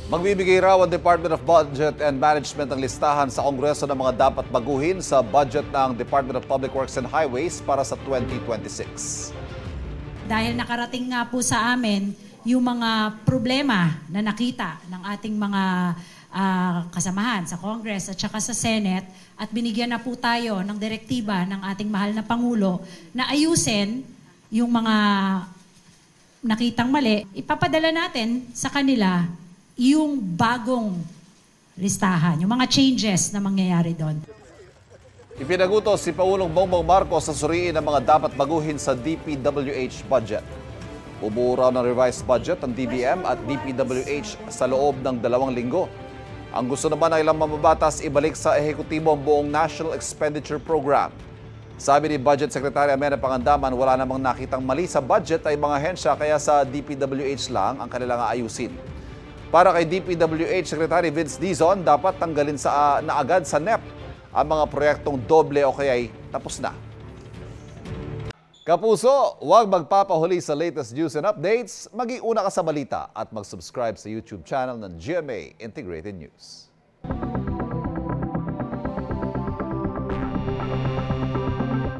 Magbibigay raw ang Department of Budget and Management ng listahan sa Kongreso ng mga dapat baguhin sa budget ng Department of Public Works and Highways para sa 2026. Dahil nakarating nga po sa amin yung mga problema na nakita ng ating mga kasamahan sa Congress at saka sa Senate at binigyan na po tayo ng direktiba ng ating mahal na Pangulo na ayusin yung mga nakitang mali, ipapadala natin sa kanila yung bagong listahan, yung mga changes na mangyayari doon. Ipinagutos si Pangulong Bongbong Marcos sa suriin ang mga dapat baguhin sa DPWH budget. Bubuo raw ng revised budget ng DBM at DPWH sa loob ng 2 linggo. Ang gusto naman ng ilang mambabatas ibalik sa ehekutibo ang buong National Expenditure Program. Sabi ni Budget Secretary Amenna Pangandaman, wala namang nakitang mali sa budget ay mga hensya kaya sa DPWH lang ang kanilang aayusin. Para kay DPWH Secretary Vince Dizon, dapat tanggalin na agad sa NEP ang mga proyektong doble o kaya'y tapos na. Kapuso, huwag magpapahuli sa latest news and updates. Maging una ka sa balita at mag-subscribe sa YouTube channel ng GMA Integrated News.